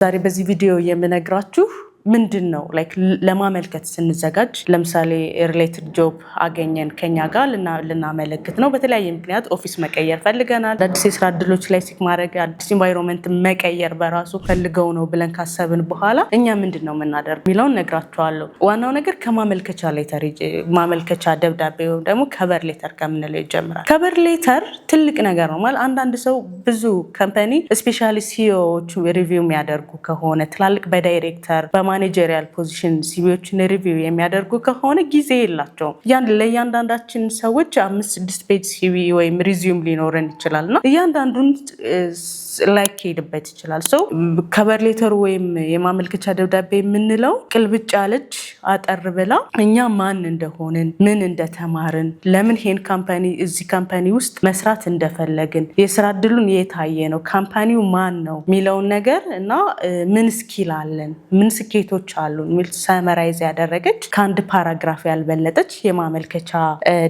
ዛሬ በዚህ ቪዲዮ የምነግራችሁ ምንድነው ለማመልከት ስንዘጋጅ ለምሳሌ ሪሌትድ ጆብ አገኘን ከኛ ጋር ልናመለክት ነው። በተለያየ ምክንያት ኦፊስ መቀየር ፈልገናል። አዲስ የስራ እድሎች ላይ ሲክ ማድረግ አዲስ ኢንቫይሮንመንት መቀየር በራሱ ፈልገው ነው ብለን ካሰብን በኋላ እኛ ምንድነው የምናደርገው የሚለውን ነግራችኋለሁ። ዋናው ነገር ከማመልከቻ ሌተር ማመልከቻ ደብዳቤ ወይም ደግሞ ከቨር ሌተር ከምንለው ይጀምራል። ከቨር ሌተር ትልቅ ነገር ነው ማለት አንዳንድ ሰው ብዙ ካምፓኒ ስፔሻሊ ሲኢኦዎች ሪቪው የሚያደርጉ ከሆነ ትላልቅ በዳይሬክተር ማኔጀሪያል ፖዚሽን ሲቪዎችን ሪቪው የሚያደርጉ ከሆነ ጊዜ የላቸውም። ለእያንዳንዳችን ሰዎች 5-6 ፔጅ ሲቪ ወይም ሪዚዩም ሊኖረን ይችላልና እያንዳንዱን ላይሄድበት ይችላል። ሰው ከቨር ሌተሩ ወይም የማመልከቻ ደብዳቤ የምንለው ቅልብጭ ያለች አጠር ብላ እኛ ማን እንደሆንን፣ ምን እንደተማርን፣ ለምን ይሄን ካምፓኒ እዚህ ካምፓኒ ውስጥ መስራት እንደፈለግን፣ የስራ እድሉን የታየ ነው፣ ካምፓኒው ማን ነው የሚለውን ነገር እና ምን ስኪል አለን፣ ምን ስኬቶች አሉን የሚል ሰመራይዝ ያደረገች ከአንድ ፓራግራፍ ያልበለጠች የማመልከቻ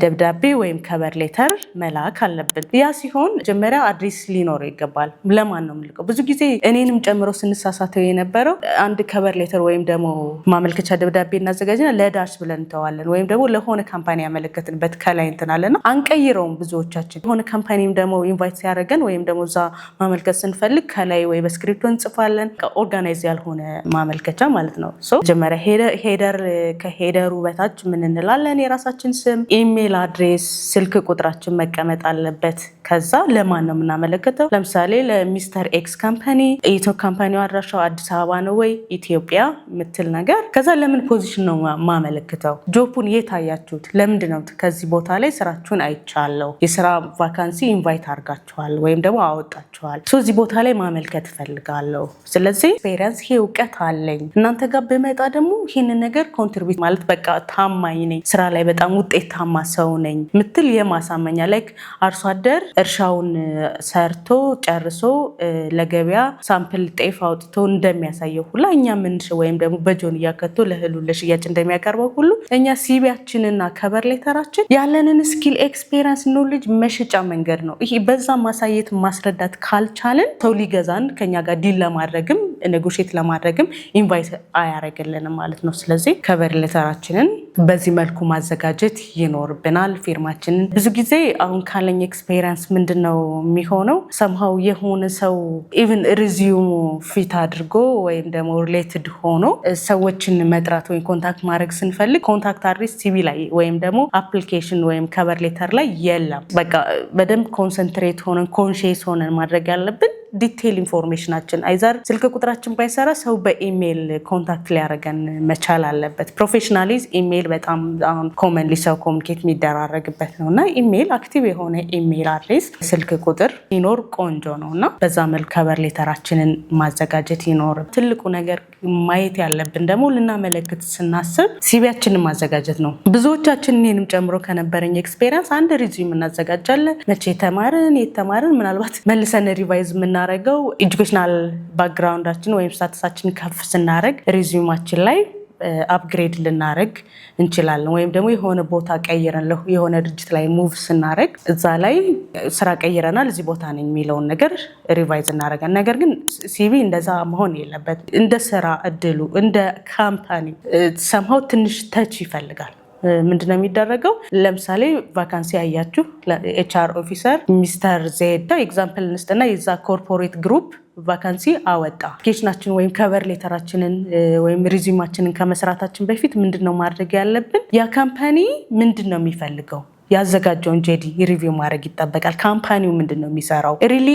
ደብዳቤ ወይም ከቨር ሌተር መላክ አለብን። ያ ሲሆን መጀመሪያ አድሬስ ሊኖረው ይገባል። ለማን ነው የምልከው? ብዙ ጊዜ እኔንም ጨምሮ ስንሳሳተው የነበረው አንድ ከቨር ሌተር ወይም ደግሞ ማመልከቻ ደብዳቤ እናዘጋጅና ለዳሽ ብለን እንተዋለን። ወይም ደግሞ ለሆነ ካምፓኒ ያመለከትንበት ከላይ እንትናለና አንቀይረውም ብዙዎቻችን። የሆነ ካምፓኒም ደግሞ ኢንቫይት ሲያደርገን ወይም ደግሞ እዛ ማመልከት ስንፈልግ ከላይ ወይ በስክሪፕቶ እንጽፋለን። ኦርጋናይዝ ያልሆነ ማመልከቻ ማለት ነው። መጀመሪያ ሄደር፣ ከሄደሩ በታች ምን እንላለን? የራሳችን ስም፣ ኢሜል አድሬስ፣ ስልክ ቁጥራችን መቀመጥ አለበት። ከዛ ለማን ነው የምናመለከተው? ለምሳሌ ለሚስተር ኤክስ ካምፓኒ ኢትዮ ካምፓኒው አድራሻው አዲስ አበባ ነው ወይ ኢትዮጵያ ምትል ነገር። ከዛ ለምን ፖዚሽን ነው ማመለክተው? ጆፑን የት አያችሁት? ለምንድን ነው ከዚህ ቦታ ላይ ስራችሁን አይቻለሁ፣ የስራ ቫካንሲ ኢንቫይት አድርጋችኋል ወይም ደግሞ አወጣችኋል፣ እዚህ ቦታ ላይ ማመልከት እፈልጋለሁ። ስለዚህ ኤክስፔሪየንስ ይሄ እውቀት አለኝ፣ እናንተ ጋር በመጣ ደግሞ ይህንን ነገር ኮንትሪቢዩት ማለት በቃ ታማኝ ነኝ፣ ስራ ላይ በጣም ውጤታማ ሰው ነኝ ምትል የማሳመኛ ላይክ አርሶ አደር እርሻውን ሰርቶ ጨርሶ ለገበያ ሳምፕል ጤፍ አውጥቶ እንደሚያሳየው ሁላ እኛ ወይም ደግሞ በጆን እያከቶ ለእህሉ ለሽያጭ እንደሚያቀርበው ሁሉ እኛ ሲቪያችንና ከቨር ሌተራችን ያለንን ስኪል ኤክስፔሪየንስ ኖሌጅ መሸጫ መንገድ ነው። ይሄ በዛ ማሳየት ማስረዳት ካልቻልን ሰው ሊገዛን ከኛ ጋር ዲል ለማድረግም ኔጎሽት ለማድረግም ኢንቫይት አያደርግልንም ማለት ነው። ስለዚህ ከቨር ሌተራችንን በዚህ መልኩ ማዘጋጀት ይኖርብናል። ፊርማችንን ብዙ ጊዜ አሁን ካለኝ ኤክስፔሪየንስ ምንድነው የሚሆነው ሰምሃው የሆነ ሰው ኢቭን ሪዚዩም ፊት አድርጎ ወይም ደግሞ ሪሌትድ ሆኖ ሰዎችን መጥራት ወይም ኮንታክት ማድረግ ስንፈልግ ኮንታክት አድሬስ ሲቪ ላይ ወይም ደግሞ አፕሊኬሽን ወይም ከቨር ሌተር ላይ የለም። በቃ በደንብ ኮንሰንትሬት ሆነን ኮንሺየስ ሆነን ማድረግ ያለብን ዲቴል ኢንፎርሜሽናችን አይዘር ስልክ ቁጥራችን ባይሰራ ሰው በኢሜል ኮንታክት ሊያደርገን መቻል አለበት። ፕሮፌሽናሊ ኢሜል በጣም አሁን ኮመንሊ ሰው ኮሚኒኬት የሚደራረግበት ነው እና ኢሜል አክቲቭ የሆነ ኢሜል አድሬስ ስልክ ቁጥር ይኖር ቆንጆ ነው እና በዛ መልክ ከቨር ሌተራችንን ማዘጋጀት ይኖር። ትልቁ ነገር ማየት ያለብን ደግሞ ልናመለክት ስናስብ ሲቪያችንን ማዘጋጀት ነው። ብዙዎቻችን እኔንም ጨምሮ ከነበረኝ ኤክስፔሪየንስ አንድ ሪዚዩም እናዘጋጃለን። መቼ የተማርን ምናልባት መልሰን ሪቫይዝ የምናደርገው ኤጁኬሽናል ባክግራውንዳችን ወይም ስታተሳችን ከፍ ስናደርግ ሪዚዩማችን ላይ አፕግሬድ ልናደርግ እንችላለን። ወይም ደግሞ የሆነ ቦታ ቀይረን የሆነ ድርጅት ላይ ሙቭ ስናደርግ እዛ ላይ ስራ ቀይረናል እዚህ ቦታ ነኝ የሚለውን ነገር ሪቫይዝ እናደርጋለን። ነገር ግን ሲቪ እንደዛ መሆን የለበት። እንደ ስራ እድሉ እንደ ካምፓኒ ሰምሃው ትንሽ ተች ይፈልጋል። ምንድነው የሚደረገው? ለምሳሌ ቫካንሲ ያያችሁ ኤችአር ኦፊሰር ሚስተር ዜድ ኤግዛምፕል እንስጥና የዛ ኮርፖሬት ግሩፕ ቫካንሲ አወጣ። አፕሊኬሽናችን ወይም ከቨር ሌተራችንን ወይም ሪዚዩማችንን ከመስራታችን በፊት ምንድነው ማድረግ ያለብን? ያ ካምፓኒ ምንድነው የሚፈልገው? ያዘጋጀውን ጄዲ ሪቪው ማድረግ ይጠበቃል። ካምፓኒው ምንድነው የሚሰራው? ሪሊ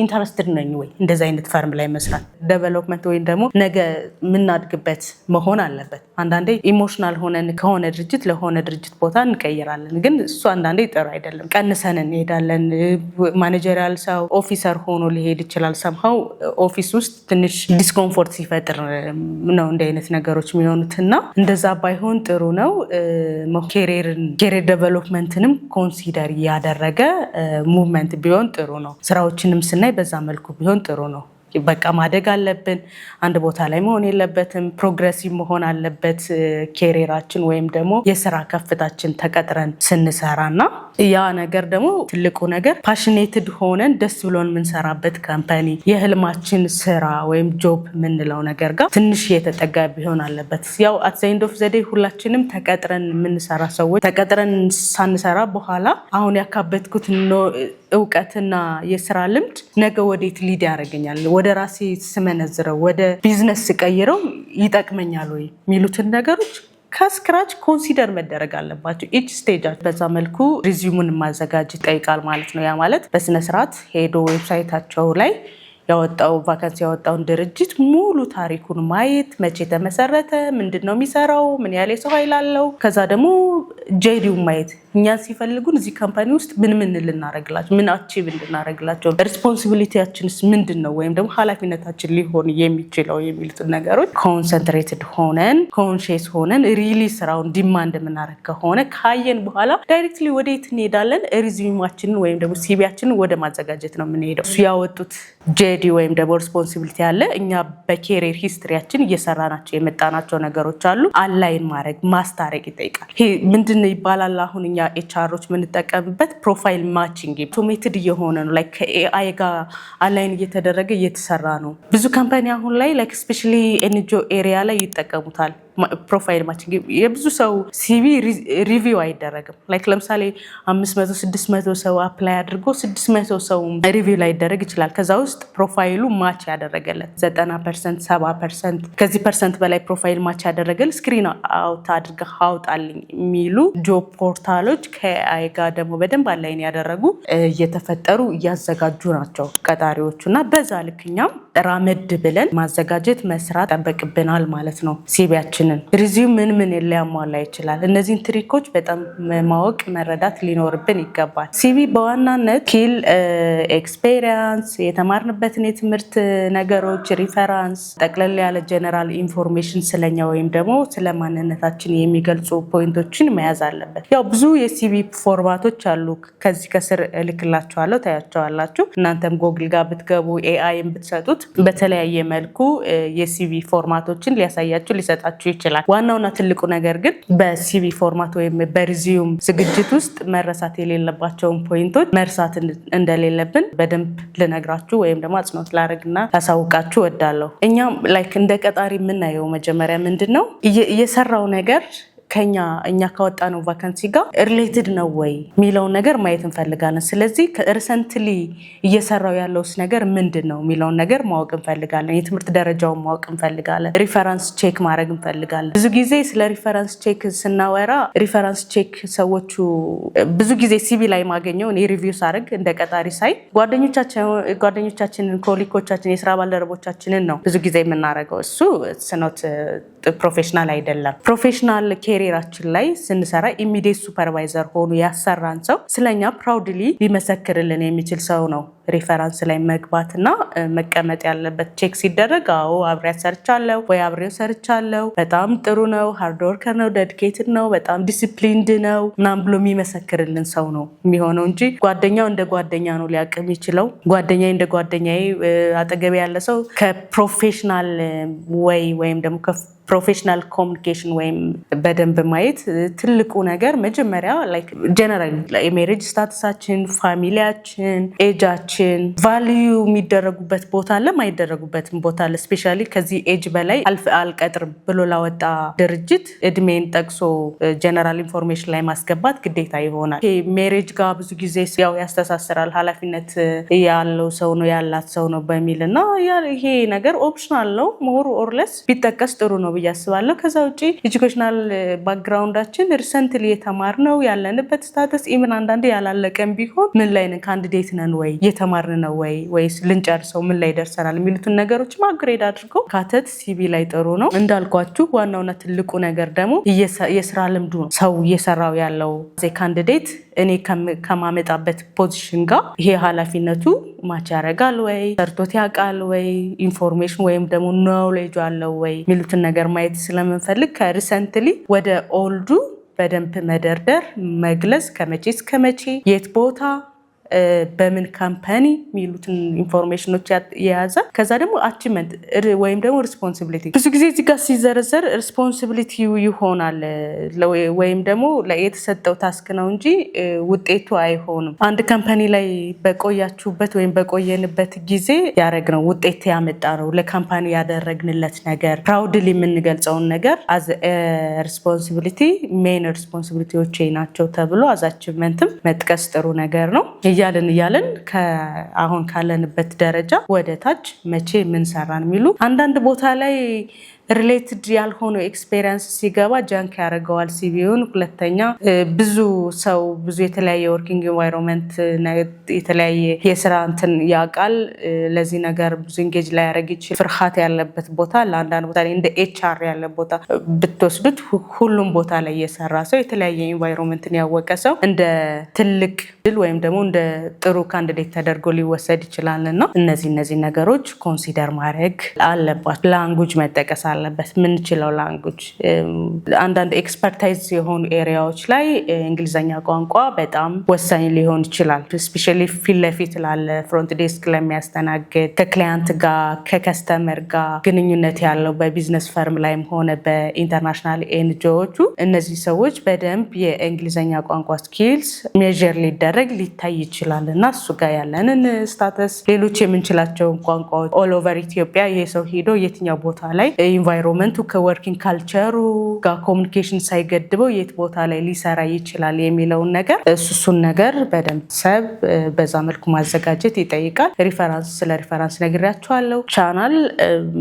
ኢንተረስትድ ነኝ ወይ እንደዚህ አይነት ፈርም ላይ መስራት? ዴቨሎፕመንት ወይም ደግሞ ነገ የምናድግበት መሆን አለበት። አንዳንዴ ኢሞሽናል ሆነን ከሆነ ድርጅት ለሆነ ድርጅት ቦታ እንቀይራለን፣ ግን እሱ አንዳንዴ ጥሩ አይደለም። ቀንሰን እንሄዳለን። ማኔጀሪያል ሰው ኦፊሰር ሆኖ ሊሄድ ይችላል። ሰምሃው ኦፊስ ውስጥ ትንሽ ዲስኮምፎርት ሲፈጥር ነው እንደ አይነት ነገሮች የሚሆኑት እና እንደዛ ባይሆን ጥሩ ነው። ኬሪየር ዴቨሎፕመንት ሙቭመንትንም ኮንሲደር ያደረገ ሙቭመንት ቢሆን ጥሩ ነው። ስራዎችንም ስናይ በዛ መልኩ ቢሆን ጥሩ ነው። በቃ ማደግ አለብን። አንድ ቦታ ላይ መሆን የለበትም። ፕሮግሬሲቭ መሆን አለበት ኬሪራችን ወይም ደግሞ የስራ ከፍታችን ተቀጥረን ስንሰራና ያ ነገር ደግሞ ትልቁ ነገር ፓሽኔትድ ሆነን ደስ ብሎን የምንሰራበት ካምፓኒ የህልማችን ስራ ወይም ጆብ የምንለው ነገር ጋር ትንሽ የተጠጋ ቢሆን አለበት። ያው አት ዘ ኤንድ ኦፍ ዘ ዴይ ሁላችንም ተቀጥረን የምንሰራ ሰዎች ተቀጥረን ሳንሰራ በኋላ አሁን ያካበትኩት እውቀትና የስራ ልምድ ነገ ወዴት ሊድ ያደርገኛል፣ ወደ ራሴ ስመነዝረው ወደ ቢዝነስ ስቀይረው ይጠቅመኛል ወይ የሚሉትን ነገሮች ከስክራች ኮንሲደር መደረግ አለባቸው። ኢች ስቴጃቸው በዛ መልኩ ሪዚዩሙን ማዘጋጀት ይጠይቃል ማለት ነው። ያ ማለት በስነስርዓት ሄዶ ዌብሳይታቸው ላይ ያወጣው ቫካንሲ ያወጣውን ድርጅት ሙሉ ታሪኩን ማየት፣ መቼ ተመሰረተ፣ ምንድነው የሚሰራው፣ ምን ያህል የሰው ኃይል አለው፣ ከዛ ደግሞ ጄዲው ማየት እኛን ሲፈልጉን እዚህ ካምፓኒ ውስጥ ምን ልናረግላቸው፣ ምን አቺቭ እንድናረግላቸው፣ ሪስፖንሲቢሊቲያችንስ ምንድነው ወይም ደግሞ ኃላፊነታችን ሊሆን የሚችለው የሚሉትን ነገሮች ኮንሰንትሬትድ ሆነን ኮንሺየስ ሆነን ሪሊ ስራውን ዲማንድ የምናረግ ከሆነ ካየን በኋላ ዳይሬክትሊ ወዴት እንሄዳለን? ሪዚዩማችንን ወይም ደግሞ ሲቪያችንን ወደ ማዘጋጀት ነው የምንሄደው። እሱ ያወጡት ጄዲ ወይም ደግሞ ሪስፖንሲቢሊቲ አለ። እኛ በኬሪየር ሂስትሪያችን እየሰራናቸው የመጣናቸው ነገሮች አሉ። አላይን ማድረግ ማስታረቅ ይጠይቃል። ይሄ ምንድን ይባላል? አሁን እኛ ኤችአሮች የምንጠቀምበት ፕሮፋይል ማቺንግ አውቶሜትድ እየሆነ ነው። ላይክ ከኤአይ ጋር አላይን እየተደረገ እየተሰራ ነው። ብዙ ካምፓኒ አሁን ላይ ላይክ ስፔሻሊ ኤንጂኦ ኤሪያ ላይ ይጠቀሙታል። ፕሮፋይል ማቺንግ የብዙ ሰው ሲቪ ሪቪው አይደረግም። ላይክ ለምሳሌ 500 600 ሰው አፕላይ አድርጎ 600 ሰው ሪቪው ላይ ይደረግ ይችላል። ከዛ ውስጥ ፕሮፋይሉ ማች ያደረገለት 90% 70% ከዚህ ፐርሰንት በላይ ፕሮፋይል ማች ያደረገል ስክሪን አውት አድርገህ አውጣልኝ የሚሉ ጆብ ፖርታሎች ከአይ ጋር ደግሞ በደንብ አላይን ያደረጉ እየተፈጠሩ እያዘጋጁ ናቸው ቀጣሪዎቹ። እና በዛ ልክኛም ራመድ ብለን ማዘጋጀት መስራት ጠበቅብናል ማለት ነው። ሲቪያችን ሪዚዩም ምን ሊያሟላ ይችላል? እነዚህን ትሪኮች በጣም ማወቅ መረዳት ሊኖርብን ይገባል። ሲቪ በዋናነት ስኪል፣ ኤክስፔሪየንስ፣ የተማርንበትን የትምህርት ነገሮች፣ ሪፈራንስ፣ ጠቅለል ያለ ጀነራል ኢንፎርሜሽን ስለኛ ወይም ደግሞ ስለ ማንነታችን የሚገልጹ ፖይንቶችን መያዝ አለበት። ያው ብዙ የሲቪ ፎርማቶች አሉ። ከዚህ ከስር እልክላችኋለሁ፣ ታያቸዋላችሁ። እናንተም ጎግል ጋር ብትገቡ ኤአይን ብትሰጡት በተለያየ መልኩ የሲቪ ፎርማቶችን ሊያሳያችሁ ሊሰጣችሁ ይችላል። ዋናውና ትልቁ ነገር ግን በሲቪ ፎርማት ወይም በሪዚዩም ዝግጅት ውስጥ መረሳት የሌለባቸውን ፖይንቶች መርሳት እንደሌለብን በደንብ ልነግራችሁ ወይም ደግሞ አጽንኦት ላደርግና ላሳውቃችሁ እወዳለሁ። እኛም ላይክ እንደ ቀጣሪ የምናየው መጀመሪያ ምንድነው የሰራው ነገር እኛ ካወጣነው ቫካንሲ ጋር ሪሌትድ ነው ወይ የሚለውን ነገር ማየት እንፈልጋለን። ስለዚህ ሪሰንትሊ እየሰራው ያለውስ ነገር ምንድን ነው የሚለውን ነገር ማወቅ እንፈልጋለን። የትምህርት ደረጃውን ማወቅ እንፈልጋለን። ሪፈረንስ ቼክ ማድረግ እንፈልጋለን። ብዙ ጊዜ ስለ ሪፈረንስ ቼክ ስናወራ ሪፈረንስ ቼክ ሰዎቹ ብዙ ጊዜ ሲቪ ላይ ማገኘው እኔ ሪቪው ሳደርግ እንደ ቀጣሪ ሳይ ጓደኞቻችንን፣ ኮሊኮቻችን፣ የስራ ባልደረቦቻችንን ነው ብዙ ጊዜ የምናደርገው። እሱ ስኖት ፕሮፌሽናል አይደለም። ፕሮፌሽናል ኬሪራችን ላይ ስንሰራ ኢሚዲየት ሱፐርቫይዘር ሆኖ ያሰራን ሰው ስለኛ ፕራውድሊ ሊመሰክርልን የሚችል ሰው ነው ሪፈራንስ ላይ መግባትና መቀመጥ ያለበት። ቼክ ሲደረግ አዎ አብሬያት ሰርቻለሁ ወይ አብሬው ሰርቻለሁ፣ በጣም ጥሩ ነው፣ ሃርድ ወርከር ነው፣ ዴዲኬትድ ነው፣ በጣም ዲሲፕሊንድ ነው ምናምን ብሎ የሚመሰክርልን ሰው ነው የሚሆነው እንጂ ጓደኛው እንደ ጓደኛ ነው ሊያውቅ የሚችለው። ጓደኛዬ እንደ ጓደኛዬ አጠገቤ ያለ ሰው ከፕሮፌሽናል ወይም ደግሞ ፕሮፌሽናል ኮሚኒኬሽን ወይም በደንብ ማየት ትልቁ ነገር መጀመሪያ ላይክ ጀነራል የሜሬጅ ስታተሳችን፣ ፋሚሊያችን፣ ኤጃችን ቫልዩ የሚደረጉበት ቦታ አለ፣ ማይደረጉበትም ቦታ አለ። ስፔሻሊ ከዚህ ኤጅ በላይ አልቀጥርም ብሎ ላወጣ ድርጅት እድሜን ጠቅሶ ጀነራል ኢንፎርሜሽን ላይ ማስገባት ግዴታ ይሆናል። ሜሬጅ ጋር ብዙ ጊዜ ያው ያስተሳስራል፣ ኃላፊነት ያለው ሰው ነው ያላት ሰው ነው በሚል እና ይሄ ነገር ኦፕሽናል ነው። ሞር ኦርለስ ቢጠቀስ ጥሩ ነው ብዬ አስባለሁ። ከዛ ውጪ ኤጁኬሽናል ባክግራውንዳችን ሪሰንትሊ የተማርነው ያለንበት ስታተስ ኢቭን አንዳንዴ ያላለቀን ቢሆን ምን ላይ ነን፣ ካንዲዴት ነን ወይ፣ እየተማርን ነው ወይስ ልንጨርሰው ምን ላይ ደርሰናል የሚሉትን ነገሮች ማግሬድ አድርገው ካተት ሲቪ ላይ ጥሩ ነው። እንዳልኳችሁ ዋናውና ትልቁ ነገር ደግሞ የስራ ልምዱ ነው። ሰው እየሰራው ያለው ካንዲዴት እኔ ከማመጣበት ፖዚሽን ጋር ይሄ ኃላፊነቱ ማች ያደርጋል ወይ፣ ሰርቶት ያውቃል ወይ፣ ኢንፎርሜሽን ወይም ደግሞ ኖሌጅ አለው ወይ የሚሉትን ነገር ማየት ስለምንፈልግ ከሪሰንትሊ ወደ ኦልዱ በደንብ መደርደር መግለጽ፣ ከመቼ እስከ መቼ፣ የት ቦታ በምን ካምፓኒ የሚሉትን ኢንፎርሜሽኖች የያዘ ከዛ ደግሞ አቺቭመንት ወይም ደግሞ ሪስፖንሲቢሊቲ ብዙ ጊዜ እዚህ ጋር ሲዘረዘር ሪስፖንሲቢሊቲ ይሆናል ወይም ደግሞ የተሰጠው ታስክ ነው እንጂ ውጤቱ አይሆንም። አንድ ካምፓኒ ላይ በቆያችሁበት ወይም በቆየንበት ጊዜ ያደረግነው ውጤት ያመጣ ነው ለካምፓኒ ያደረግንለት ነገር ፕራውድሊ የምንገልጸውን ነገር አዝ ሪስፖንሲቢሊቲ ሜን ሪስፖንሲቢሊቲዎች ናቸው ተብሎ አዝ አቺቭመንትም መጥቀስ ጥሩ ነገር ነው። እያልን አሁን ካለንበት ደረጃ ወደ ታች መቼ ምን ሰራን የሚሉ አንዳንድ ቦታ ላይ ሪሌትድ ያልሆነ ኤክስፔሪየንስ ሲገባ ጃንክ ያደርገዋል ሲቪውን። ሁለተኛ ብዙ ሰው ብዙ የተለያየ ወርኪንግ ኤንቫይሮንመንት የተለያየ የስራ እንትን ያውቃል። ለዚህ ነገር ብዙ ኢንጌጅ ላይ ያደርግ ይችላል። ፍርሃት ያለበት ቦታ ለአንዳንድ ቦታ ላይ እንደ ኤችአር ያለ ቦታ ብትወስዱት ሁሉም ቦታ ላይ የሰራ ሰው የተለያየ ኤንቫይሮንመንትን ያወቀ ሰው እንደ ትልቅ ድል ወይም ደግሞ እንደ ጥሩ ካንዲዴት ተደርጎ ሊወሰድ ይችላል እና እነዚህ ነገሮች ኮንሲደር ማድረግ አለባቸው። ላንጉጅ መጠቀስ አለበት። ምንችለው ላንጉጅ አንዳንድ ኤክስፐርታይዝ የሆኑ ኤሪያዎች ላይ እንግሊዘኛ ቋንቋ በጣም ወሳኝ ሊሆን ይችላል። ስፔሻሊ ፊት ለፊት ላለ ፍሮንት ዴስክ ለሚያስተናግድ ከክላይንት ጋር ከከስተመር ጋር ግንኙነት ያለው በቢዝነስ ፈርም ላይም ሆነ በኢንተርናሽናል ኤንጂኦዎቹ እነዚህ ሰዎች በደንብ የእንግሊዘኛ ቋንቋ ስኪልስ ሜዥር ሊደረግ ሊታይ ይችላል እና እሱ ጋር ያለንን ስታተስ ሌሎች የምንችላቸውን ቋንቋዎች ኦል ኦቨር ኢትዮጵያ ይሄ ሰው ሄዶ የትኛው ቦታ ላይ ኢንቫይሮንመንቱ ከወርኪንግ ካልቸሩ ጋር ኮሚኒኬሽን ሳይገድበው የት ቦታ ላይ ሊሰራ ይችላል የሚለውን ነገር እሱን ነገር በደንብ ሰብ በዛ መልኩ ማዘጋጀት ይጠይቃል። ሪፈራንስ ስለ ሪፈራንስ ነግሬያቸዋለሁ። ቻናል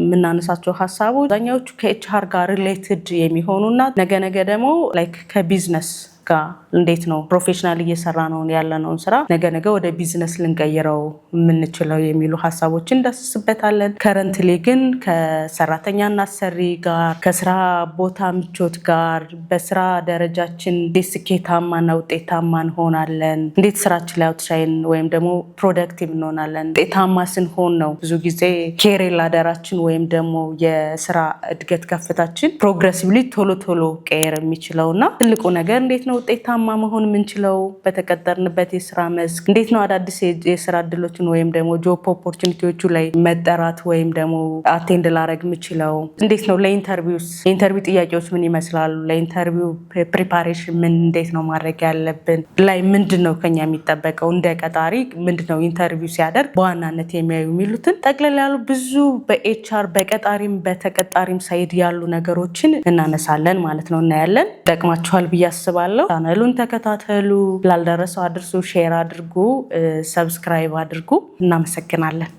የምናነሳቸው ሀሳቦች አብዛኛዎቹ ከኤችአር ጋር ሪሌትድ የሚሆኑና ነገ ደግሞ ላይክ ከቢዝነስ ጋር እንዴት ነው ፕሮፌሽናል እየሰራ ነው ያለነውን ስራ ነገ ወደ ቢዝነስ ልንቀይረው የምንችለው የሚሉ ሀሳቦችን እንዳስስበታለን። ከረንትሊ ግን ከሰራተኛና አሰሪ ጋር ከስራ ቦታ ምቾት ጋር በስራ ደረጃችን እንዴት ስኬታማና ውጤታማ እንሆናለን፣ እንዴት ስራችን ላይ አውትሻይን ወይም ደግሞ ፕሮዳክቲቭ እንሆናለን። ውጤታማ ስንሆን ነው ብዙ ጊዜ ኬሪየር ላደራችን ወይም ደግሞ የስራ እድገት ከፍታችን ፕሮግሬሲቭሊ ቶሎ ቀየር የሚችለውና ትልቁ ነገር እንዴት ነው ውጤታማ መሆን የምንችለው በተቀጠርንበት የስራ መስክ እንዴት ነው አዳዲስ የስራ እድሎችን ወይም ደግሞ ጆብ ኦፖርቹኒቲዎቹ ላይ መጠራት ወይም ደግሞ አቴንድ ላረግ የምችለው እንዴት ነው የኢንተርቪው ጥያቄዎች ምን ይመስላሉ፣ ለኢንተርቪው ፕሪፓሬሽን ምን እንዴት ነው ማድረግ ያለብን ላይ ምንድነው ከኛ የሚጠበቀው እንደ ቀጣሪ ምንድነው ኢንተርቪው ሲያደርግ በዋናነት የሚያዩ የሚሉትን ጠቅለል ያሉ ብዙ በኤችአር በቀጣሪም በተቀጣሪም ሳይድ ያሉ ነገሮችን እናነሳለን ማለት ነው። እናያለን። ጠቅማችኋል ብዬ አስባለሁ። ቻናሉን ተከታተሉ። ላልደረሰው አድርሱ፣ ሼር አድርጉ፣ ሰብስክራይብ አድርጉ። እናመሰግናለን።